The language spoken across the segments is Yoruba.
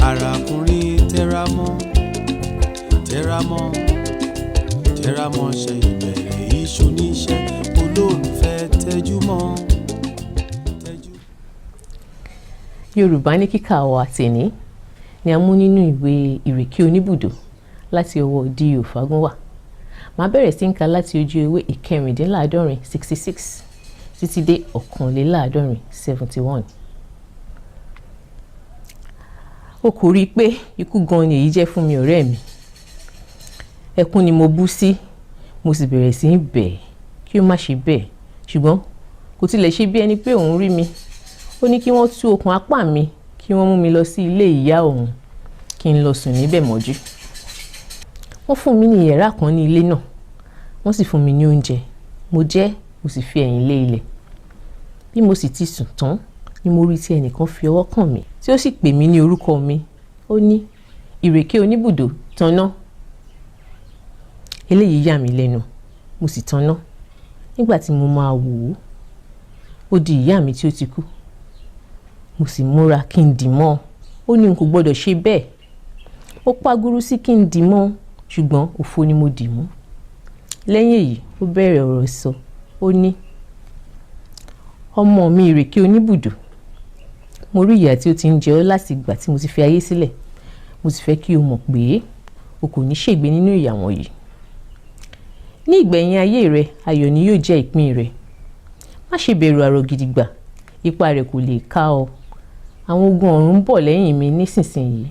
arákùnrin tẹramọ́ ṣe ìbẹ̀rẹ̀ iṣu níṣẹ́ olólùfẹ́ tẹjúmọ́. Yorùbá ní kíkà wa tèní ni a mú nínú ìwé ìrèké oníbùdó láti ọwọ́ D.O. Fágúnwà. Màá bẹ̀rẹ̀ sí ń kà láti ojú ewé ìkẹrìndínláàádọ́rin 66 títí dé ọ̀kànléláàádọ́rin 71. O kò rí i pé ikú gan ni èyí jẹ́ fún mi ọ̀rẹ́ mi. Ẹkún ni mo bú sí, mo sì bẹ̀rẹ̀ sí í bẹ̀ kí ó má ṣe bẹ́ẹ̀, ṣùgbọ́n kò tilẹ̀ ṣe bí ẹni pé òun rí mi. Ó ní kí wọ́n tú okùn apá mi kí wọ́n mú mi lọ sí ilé ìyá òun kí n lọ sùn níbẹ̀ mọ́jú. Wọ́n fún mi ní yàrá kan ní ilé náà, wọ́n sì fún mi ní oúnjẹ. Mo jẹ, mo sì fi ẹ̀yìn lé ilẹ̀. Bí mo sì ti sùn tán ni mo rí tí ẹnìkan fi ọwọ́ kàn mí tí ó sì pè mí ní orúkọ mi. Ó ní ìrèké oníbùdó tanná. Eléyìí yà mí lẹ́nu, mo sì tanná. Nígbà tí mo máa wò ó di ìyá mi tí ó ti kú. Mo sì múra kí n dì mọ́. Ó ní n kò gbọ́dọ̀ ṣe bẹ́ẹ̀. Ó paguru sí kí n dì mọ́, ṣùgbọ́n òfo ni mo dì mú. Lẹ́yìn èyí ó bẹ̀rẹ̀ ọ̀rọ̀ sọ. Ó ní ọmọ mi ìrèké oníbùdó, mo rí ìyà tí ó ti ń jẹ ọ́ láti ìgbà tí mo ti fi ayé sílẹ̀. Mo sì fẹ́ kí o mọ̀ pé o kò ní ṣègbé nínú ìyà wọ̀nyí. Ní ìgbẹ̀yìn ayé rẹ, ayọ̀ ni yóò jẹ́ ìpín rẹ. Má ṣe bẹ̀rù àrògìdìgbà, ipá rẹ̀ kò lè ká ọ. Àwọn ogun ọ̀run ń bọ̀ lẹ́yìn mi nísinsìnyí,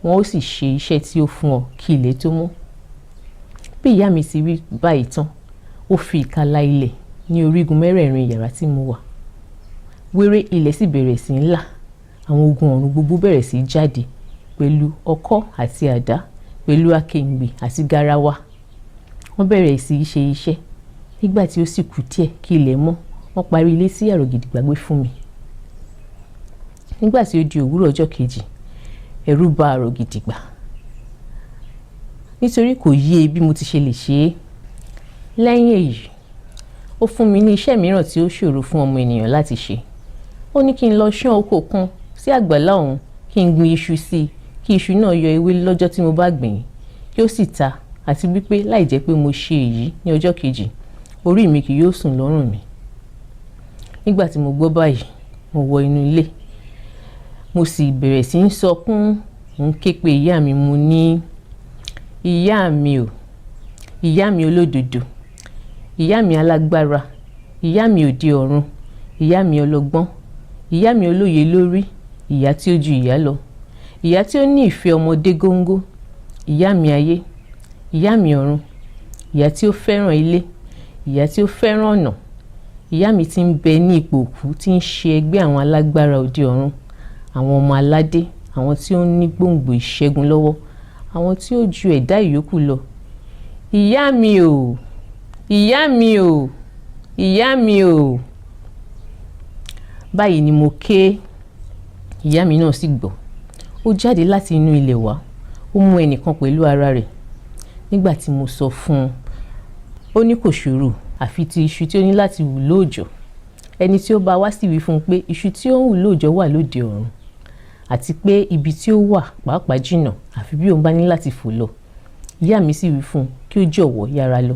wọn ó sì ṣe iṣẹ́ tí ó fún ọ kí ilẹ̀ tó mọ́. Bí ìyá mi ti wí báyìí tán, ó fi ìka la ilẹ̀ ní orígun mẹ́rẹ̀ẹ̀rin yàrá tí mo wà. Wéré ilẹ̀ sì bẹ̀rẹ̀ sí ń là. Àwọn ogun ọ̀run gbogbo bẹ̀rẹ̀ sí í jáde pẹ̀lú ọkọ́ àti àdá, pẹ̀lú akèǹgbè àti garawa. Wọ́n bẹ̀rẹ̀ sí í ṣe iṣẹ́. Nígbà tí ó sì kù díẹ̀ kí ilẹ̀ mọ́, wọ́n parí ilé tí àrògìdìgbà gbé fún mi. Nígbà tí ó di òwúrọ̀ ọjọ́ kejì, ẹ̀rù bà àrògìdìgbà nítorí kò yé bí mo ti ṣe lè ṣe é. Lẹ́yìn èyí, ó fún mi ní iṣẹ́ mìíràn tí ó ṣòro fún ọmọ ènìyàn láti ṣe. Ó ní kí n lọ ṣán oko kan sí àgbàlá òun, kí n gbin iṣu sí i, kí iṣu náà yọ ewé lọ́jọ́ tí mo bá gbìn, kí ó sì ta, àti wípé láì jẹ́ pé mo ṣe èyí ní ọjọ́ kejì, orí mi kì yóò sùn lọ́rùn mi. Nígbà tí mo gbọ́ báyìí, mo wọ inú ilé. Mo sì bẹ̀rẹ̀ sí ń sọkún. Mo ń ké pe ìyá mi, mo ní ìyá mi o, ìyá mi olódodo, ìyá mi alágbára, ìyá mi òde ọ̀run, ìyá mi ọlọ́gbọ́n, ìyá mi olóye lórí, ìyá tí ó ju ìyá lọ, ìyá tí ó ní ìfẹ́ ọmọdé góńgó, ìyá mi ayé, ìyá mi ọ̀run, ìyá tí ó fẹ́ràn ilé, ìyá tí ó fẹ́ràn ọ̀nà, ìyá mi tí ń bẹ ní ipò òkú, tí ń ṣe ẹgbẹ́ àwọn alágbára òde ọ̀run, àwọn ọmọ aládé, àwọn tí ó ní gbòǹgbò ìṣẹ́gun lọ́wọ́, àwọn tí ó ju ẹ̀dá ìyókù lọ. Ìyá mi o, ìyá mi o, ìyá mi o. Báyìí ni mo ké. Ìyá mi náà sì gbọ́. Ó jáde láti inú ilẹ̀ wá. Ó mú ẹnìkan pẹ̀lú ara rẹ̀. Nígbà tí mo sọ fún un, ó ní kò ṣòro àfi ti iṣu tí ó ní láti wù lóòjọ́. Ẹni tí ó bá wá sì wí fún un pé iṣu tí ó ń wù lóòjọ́ wà lóde ọ̀run, àti pé ibi tí ó wà pàápàá jìnnà àfi bí òun bá ní láti fò lọ. Ìyá mi sì wí fún un kí ó jọ̀wọ́ yára lọ.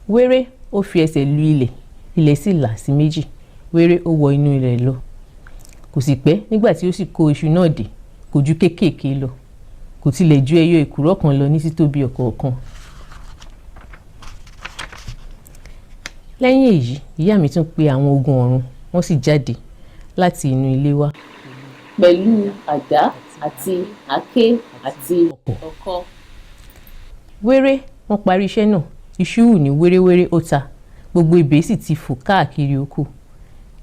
Wéré ó fi ẹsẹ̀ lu ilẹ̀, ilẹ̀ sì là sí méjì. Wéré ó wọ inú ilẹ̀ lọ. Kò sì pẹ́ nígbà tí ó sì kó iṣu náà dé, kò ju kéékèèké lọ. Kò tilẹ̀ ju ẹyọ èkùrọ́ kan lọ ní títóbi ọ̀kọ̀ọ̀kan. Lẹ́yìn èyí, ìyá mi tún pe àwọn ogun ọ̀run, wọ́n sì jáde láti inú ilé wá. Pẹ̀lú àdá àti àáké àti ọkọ́. Wéré wọ́n parí iṣẹ́ náà. Iṣu hù ní wéréwéré ó ta. Gbogbo ebè sì ti fò káàkiri oko.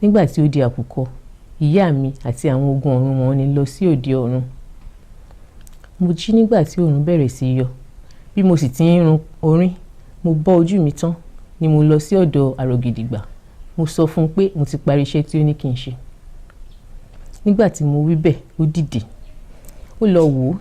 Nígbà tí ó di àkùkọ, ìyá mi àti àwọn ogun ọ̀run wọn ni lọ sí òde ọ̀run. Mo jí nígbà tí oòrùn bẹ̀rẹ̀ sí yọ. Bí mo sì ti ń run orin, mo bọ́ ojú mi tán ni mo lọ sí ọ̀dọ̀ àrògìdìgbà. Mo sọ fún un pé mo ti parí iṣẹ́ tí ó ní kí n ṣe. Nígbà tí mo wí bẹ́ẹ̀, ó dìde. Ó lọ wò ó.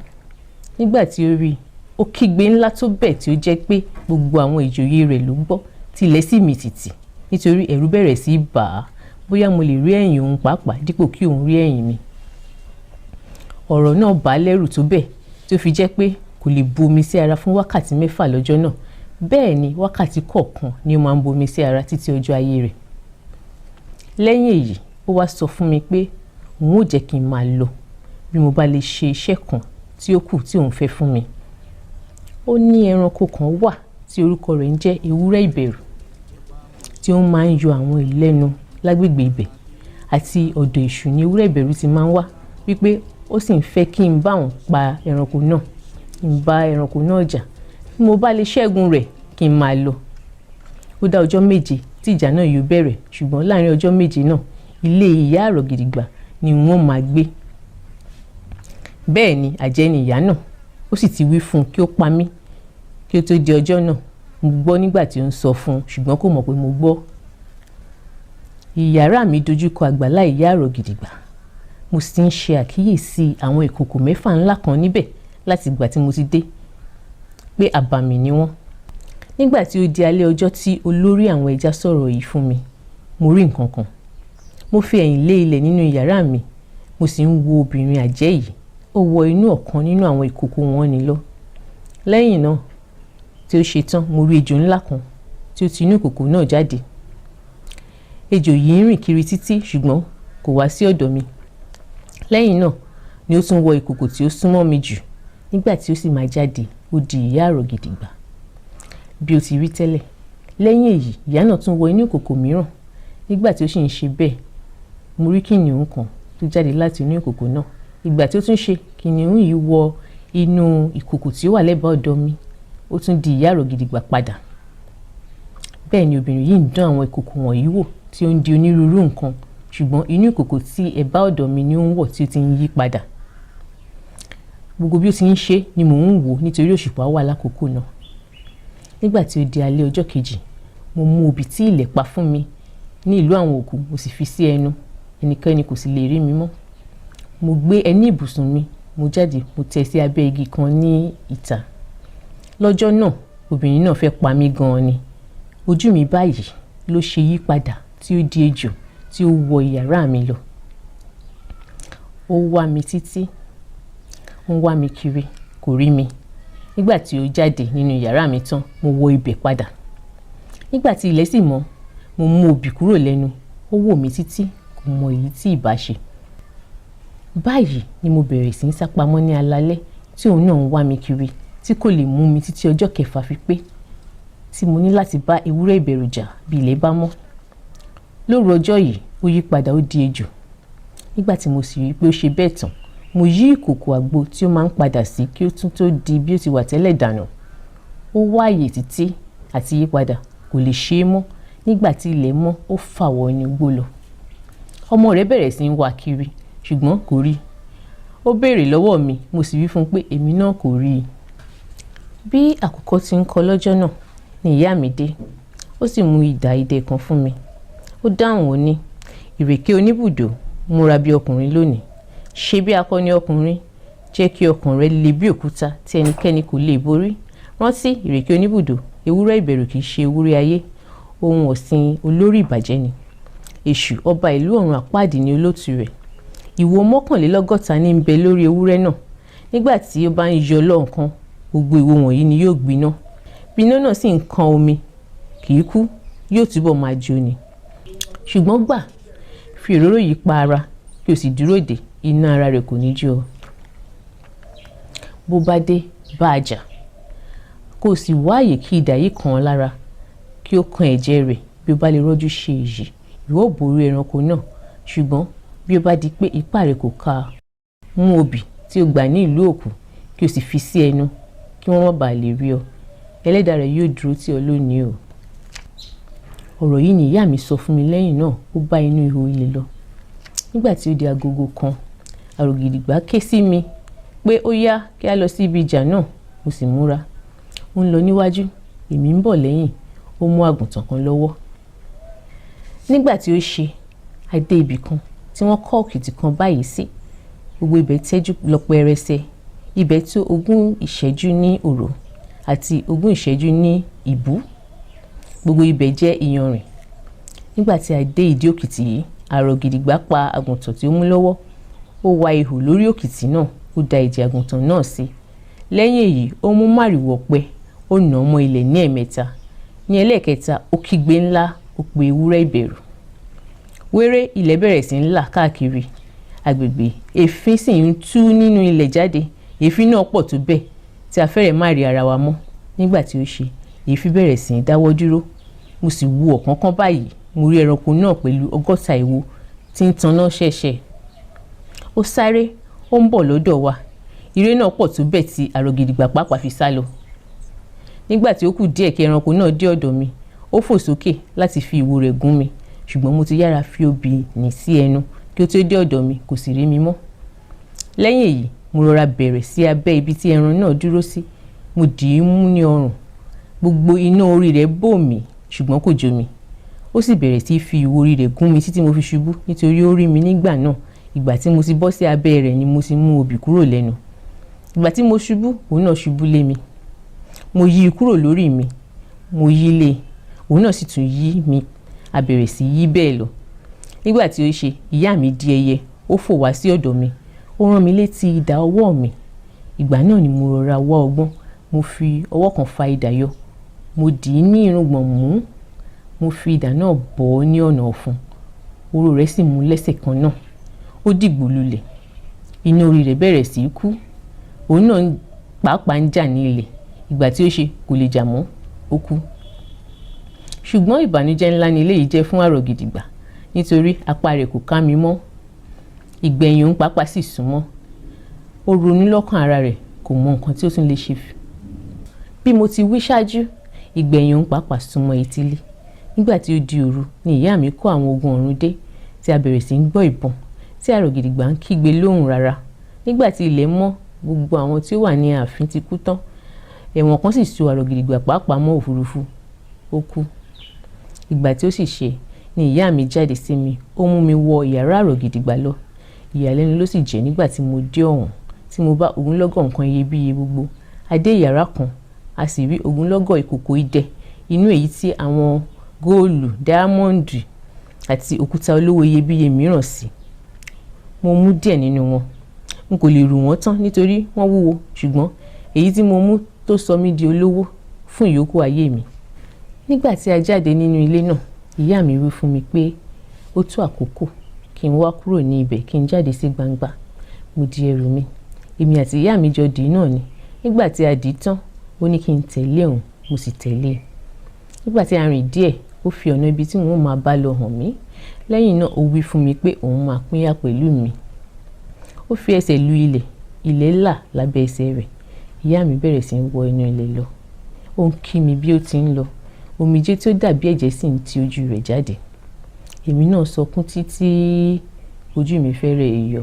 Nígbà tí ó rí i, ó kígbe ńlá tó bẹ́ẹ̀ tí ó jẹ́ pé gbogbo àwọn ìjòyè rẹ̀ ló gbọ́, tí ilẹ̀ sì mì tìtì nítorí ẹ̀rù bẹ̀rẹ̀ sí bà á bóyá mo lè rí ẹ̀yìn òun pàápàá dípò kí òun rí ẹ̀yìn mi. ọ̀rọ̀ náà bà á lẹ́rù tó bẹ́ẹ̀ tó fi jẹ́ pé kò lè bomi sí ara fún wákàtí 6 lọ́jọ́ náà. Bẹ́ẹ̀ ni wákàtí kọ̀ọ̀kan ni ó máa ń bomi sí ara títí ọjọ́ ayé rẹ̀. Lẹ́yìn èyí ó wá sọ fún mi pé òun ò jẹ́ kí n máa lọ bí mo bá lè ṣe iṣẹ́ kan tí ó kù tí òun fẹ́ fún mi. Ó ní ẹranko kan wà tí orúkọ rẹ̀ ń jẹ́ ewúrẹ́ ìbẹ̀rù tí ó máa ń yọ àwọn ìlẹ́nu lágbègbè ibẹ̀, àti ọ̀dọ̀ èṣù ni ewúrẹ́ ìbẹ̀rù ti máa ń wá wípé ó sì ń fẹ́ kí n bá òun pa ẹranko náà, kí n bá ẹranko náà jà, bí mo bá lè ṣẹ́gun rẹ̀ kí n máa lọ. Ó dá ọjọ́ 7 tí ìjà náà yóò bẹ̀rẹ̀, ṣùgbọ́n láàrin ọjọ́ 7 náà ilé ìyá àrọ̀ gidigba ni wọ́n máa gbé. Bẹ́ẹ̀ ni àjẹ́ ni ìyá náà, ó sì ti wí fún un kí ó pa mí kí ó tó di ọjọ́ náà. Mo gbọ́ nígbà tí ó ń sọ fún un, ṣùgbọ́n kò mọ̀ pé mo gbọ́. Ìyàrá mi dojúkọ àgbàlá ìyá àrọ̀ gidigba. Mo sì ń ṣe àkíyèsí àwọn ìkòkò 6 ńlá kan níbẹ̀ láti ìgbà tí mo ti dé, pé àbàmì ni wọ́n. Nígbà tí ó di alẹ́ ọjọ́ tí olórí àwọn ẹja sọ̀rọ̀ yìí fún mi, mo rí nǹkan kan. Mo fi ẹ̀yìn lé ilẹ̀ nínú yàrá mi, mo sì ń wo obìnrin àjẹ́ yìí. Ó wọ inú ọ̀kan nínú àwọn ìkòkò wọn ni lọ. Lẹ́yìn náà tí ó ṣe tán, mo rí ejò ńlá kan tí ó ti inú ìkòkò náà jáde. Ejò yìí ń rìn kiri títí ṣùgbọ́n kò wá sí ọ̀dọ̀ mi. Lẹ́yìn náà ni ó tún wọ ìkòkò tí ó súnmọ́ mi jù. Nígbà tí ó sì máa jáde, ó di ìyá àrọ̀ gidigba bí ó ti rí tẹ́lẹ̀. Lẹ́yìn èyí ìyá náà tún wọ inú ìkòkò mìíràn. Nígbà tí ó sì ń ṣe bẹ́ẹ̀, mo rí kìnìún kan tó jáde láti inú ìkòkò náà. Ìgbà tí ó tún ṣe, kìnìún yìí wọ inú ìkòkò tí ó wà lẹ́bàá ọ̀dọ̀ mi. Ó tún di ìyá àrọ̀ gidigba padà. Bẹ́ẹ̀ ni obìnrin yìí ń dán àwọn ìkòkò wọ̀nyí wò tí ó ń di onírúurú nǹkan, ṣùgbọ́n inú ìkòkò tí ẹ̀bá ọ̀dọ̀ mi ni ó ń wọ̀ tí ó ti ń yí padà. Gbogbo bí ó ti ń ṣe ni mò ń wò nítorí òṣùpá wà lákòókò náà. Nígbà tí ó di alẹ́ ọjọ́ kejì, mo mú obì tí ilẹ̀ pa fún mi ní ìlú àwọn òkú, mo sì fi sí ẹnu. Ẹnikẹ́ni kò sì lè rí mi mọ́. Mo gbé ẹní ibùsùn mi, mo jáde, mo tẹ́ sí abẹ́ igi kan ní ìta. Lọ́jọ́ náà obìnrin náà fẹ́ pa mí gan-an ni. Ojú mi báyìí ló ṣe yí padà tí ó di ejò tí ó wọ ìyàrá mi lọ. Ó wá mi títí, ó ń wá mi kiri, kò rí mi. Nígbà tí ó jáde nínú yàrá mi tán, mo wọ ibẹ̀ padà. Nígbà tí ilẹ̀ sì mọ́, mo mú obì kúrò lẹ́nu. Ó wò mí títí, kò mọ èyí tí ìbá ṣe. Báyìí ni mo bẹ̀rẹ̀ sí ń sápamọ́ ní alalẹ́ tí òun náà ń wá mi kiri, tí kò lè mú mi títí ọjọ́ kẹfà fi pé, tí mo ní láti bá ewúrẹ́ ìbẹ̀rù jà bí ilẹ̀ bá mọ́. Lóru ọjọ́ yìí ó yí padà, ó di ejò. Nígbà tí mo sì rí pé ó ṣe bẹ́ẹ̀ tán, mo yí ìkòkò àgbo tí ó máa ń padà sí kí ó tún tó di bí ó ti wà tẹ́lẹ̀ dànù. Ó wá àyè títí àti yí padà, kò lè ṣe é mọ́. Nígbà tí ilẹ̀ mọ́, ó fà wọ inú igbó lọ. Ọmọ rẹ̀ bẹ̀rẹ̀ sí ń wá kiri, ṣùgbọ́n kò rí. Ó béèrè lọ́wọ́ mi, mo sì wí fún un pé èmi náà kò rí i. Bí àkùkọ ti ń kọ lọ́jọ́ náà ni ìyá mi dé. Ó sì mú idà idẹ kan fún mi. Ó dáhùn, ó ní, ìrèké oníbùdó, múra bí ọkùnrin lónìí. Ṣe bí akọni ọkùnrin, jẹ́ kí ọkàn rẹ le bí òkúta tí ẹnikẹ́ni kò lè borí. Rántí, ìrèké oníbùdó, ewúrẹ́ ìbẹ̀rù kì í ṣe ewúrẹ́ ayé. Ohun ọ̀sìn olórí ìbàjẹ́ ni. Èṣù ọba ìlú ọ̀run àpáàdì ni olóòtú rẹ̀. Ìwo 61 ní ń bẹ lórí ewúrẹ́ náà. Nígbà tí ó bá ń yọ lọ́ọ̀kan, gbogbo ìwo wọ̀nyí ni yóò gbiná. Bí iná náà sì ń kan omi, kì í kú, yóò túbọ̀ máa jó ni. Ṣùgbọ́n gbà, fi òróró yìí pa ara kí o sì dúró dè, iná ara rẹ̀ kò ní jó ọ. Bó bá dé, bá a jà. Kó o sì wá àyè kí idà yìí kàn án lára, kí ó kan ẹ̀jẹ̀ rẹ̀. Bí o bá lè rọ́jú ṣe èyí, ìwọ borí ẹranko náà. Ṣùgbọ́n bí ó bá di pé ipá rẹ̀ kò ká, mú obì tí o gbà ní ìlú òkú kí o sì fi sí ẹnu kí wọ́n má bàa lè rí ọ. Ẹlẹ́dàá rẹ̀ yóò dúró tì ọ́ lónìí o. Ọ̀rọ̀ yìí ni ìyá mi sọ fún mi. Lẹ́yìn náà ó bá inú ihò ilẹ̀ lọ. Nígbà tí ó di agogo kan, àrò gidigba ké sí mi pé ó yá kí a lọ sí ibi ìjà náà. Mo sì múra. Ó ń lọ níwájú, èmi ń bọ̀ lẹ́yìn. Ó mú àgùntàn kan lọ́wọ́. Nígbà tí ó ṣe, a dé ibì kan tí wọ́n kọ́ òkìtì kan báyìí sí. Gbogbo ibẹ̀ tẹ́jú lọ pẹrẹsẹ. Ibẹ̀ tó 20 ìṣẹ́jú ní òrò àti 20 ìṣẹ́jú ní ìbú. Gbogbo ibẹ̀ jẹ́ iyanrìn. Nígbà tí a dé ìdí òkìtì yìí, àrò gidigba pa àgùntàn tí ó mú lọ́wọ́. ó wa ihò lórí òkìtì náà, ó da ìdì àgùntàn náà sí. Lẹ́yìn èyí ó mú màrìwò ọ̀pẹ, ó nà á mọ́ ilẹ̀ ní ẹ̀mẹ́ta. Ní ẹlẹ́ẹ̀kẹta ó kígbe ńlá, ó pe ewúrẹ́ ìbẹ̀rù. Wéré ilẹ̀ bẹ̀rẹ̀ sí ń là káàkiri agbègbè, èéfín sì ń tú nínú ilẹ̀ jáde. Èéfín náà pọ̀ tó bẹ́ẹ̀ tí a fẹ́rẹ̀ má rí ara wa mọ́. Nígbà tí ó ṣe, èéfín bẹ̀rẹ̀ sí ń dáwọ́ dúró. Mo sì wo ọ̀kánkán báyìí, mo rí ẹranko náà pẹ̀lú 100 ìwo tí ń taná ṣẹ̀ṣẹ̀. Ó sáré, ó ń bọ̀ lọ́dọ̀ wa. Ire náà pọ̀ tó bẹ́ẹ̀ tí àrògìdìgbà pàápàá fi sá lọ. Nígbà tí ó kù díẹ̀ kí ẹranko náà dé ọ̀dọ̀ mi, ó fò sókè láti fi ìwo rẹ̀ gún mi, ṣùgbọ́n mo ti yára fi obì nì sí ẹnu kí ó tó dé ọ̀dọ̀ mi, kò sì rí mi mọ́. Lẹ́yìn èyí mo rọra bẹ̀rẹ̀ sí abẹ́ ibi tí ẹran náà dúró sí. Mo dì í mú ní ọrùn. Gbogbo iná orí rẹ̀ bò mí ṣùgbọ́n kò jó mi. Ó sì bẹ̀rẹ̀ sí fi ìwo orí rẹ̀ gún mi títí mo fi ṣubú, nítorí ó rí mi nígbà náà. Ìgbà tí mo ti bọ́ sí abẹ́ rẹ̀ ni mo ti mú obì kúrò lẹ́nu. Ìgbà tí mo ṣubú, òun náà ṣubú lé mi. Mo yí i kúrò lórí mi, mo yí lé, òun náà sì tún yí mi. A bẹ̀rẹ̀ sí yí bẹ́ẹ̀ lọ. Nígbà tí ó ṣe, ìyá mi di ẹyẹ, ó fò wá sí ọ̀dọ̀ mi. Ó rán mi létí idà ọwọ́ mi. Ìgbà náà ni mo rọra wá ọgbọ́n. Mo fi ọwọ́ kan fa idà yọ. Mo dì í ní irùngbọ̀n mú. Mo fi idà náà bọ̀ ọ́ ní ọ̀nà ọ̀fun. Oró rẹ̀ sì mú lẹ́sẹ̀ kan náà. Ó dìgbò lulẹ̀. Iná orí rẹ̀ bẹ̀rẹ̀ sí í kú. Òun náà pàápàá ń jà ní ilẹ̀. Ìgbà tí ó ṣe, kò lè jà mọ́, ó kú. Ṣùgbọ́n ìbànújẹ́ ńlá ni eléyìí jẹ́ fún àrògìdìgbà, nítorí apá rẹ̀ kò ká mi mọ́. Ìgbẹ̀yìn òun pàápàá sì súnmọ́. Ó ronú lọ́kàn ara rẹ̀, kò mọ nǹkan tí ó tún lè ṣe. Bí mo ti wí ṣáájú, ìgbẹ̀yìn òun pàápàá súnmọ́ etílé. Nígbà tí ó di òru ni ìyá mi kó àwọn ogun ọ̀run dé, tí a bẹ̀rẹ̀ sí ń gbọ́ ìbọn, tí àrògìdìgbà ń kígbe lóhùn rara. Nígbà tí ilẹ̀ mọ́, gbogbo àwọn tí ó wà ní ààfin ti kú tán. Ẹ̀wọ̀n kan sì so àrògìdìgbà pàápàá mọ́ òfurufú, ó kú. Ìgbà tí ó sì ṣe ni ìyá mi jáde sí mi, ó mú mi wọ yàrá àrògìdìgbà lọ. Ìyàlẹ́nu ló sì jẹ́ nígbà tí mo dé ọ̀hún, tí mo bá ogunlọ́gọ̀ nǹkan iyebíye gbogbo. A dé yàrá kan, a sì rí ogunlọ́gọ̀ ìkòkò idẹ, inú èyí tí àwọn góòlù, dáámọ́ǹdì àti òkúta olówó iyebíye mìíràn sí. Mo mú díẹ̀ nínú wọn. N kò lè rù wọ́n tán nítorí wọ́n wúwo, ṣùgbọ́n èyí tí mo mú tó sọ mí di olówó fún ìyókù ayé mi. Nígbà tí a jáde nínú ilé náà, ìyá mi wí fún mi pé ó tó àkókò kí n wá kúrò ní ibẹ̀ kí n jáde sí gbangba. Mo di ẹrù mi. Èmi àti ìyá mi jọ dì í náà ni. Nígbà tí a dì í tán, ó ní kí n tẹ̀lé òun, mo sì tẹ̀lé. Nígbà tí a rìn díẹ̀, ó fi ọ̀nà ibi tí wọ́n máa bá lọ hàn mí. Lẹ́yìn náà ó wí fún mi pé òun máa pínyà pẹ̀lú mi. Ó fi ẹsẹ̀ lu ilẹ̀, ilẹ̀ là lábẹ́ ẹsẹ̀ rẹ̀. Ìyá mi bẹ̀rẹ̀ sí ń wọ inú ilẹ̀ lọ. Ó ń kí mi bí ó ti ń lọ. Omijé tí ó dàbí ẹ̀jẹ̀ sì ń ti ojú rẹ̀ jáde. Èmi náà sọkún títí ojú mi fẹ́rẹ̀ yọ.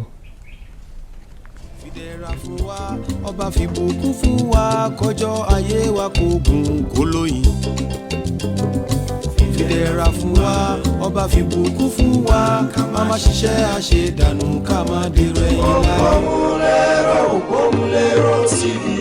Fìdẹ̀ra fún wa, ọba fìbùkún fún wa, kọjọ́ ayé wa kò gùn kó lóyìn. Fìdẹ̀ra fún wa, ọba fìbùkún fún wa, ká má ṣiṣẹ́ àṣedànù, ká má dèrò ẹ̀yìn láyé. Òpómúlérò TV.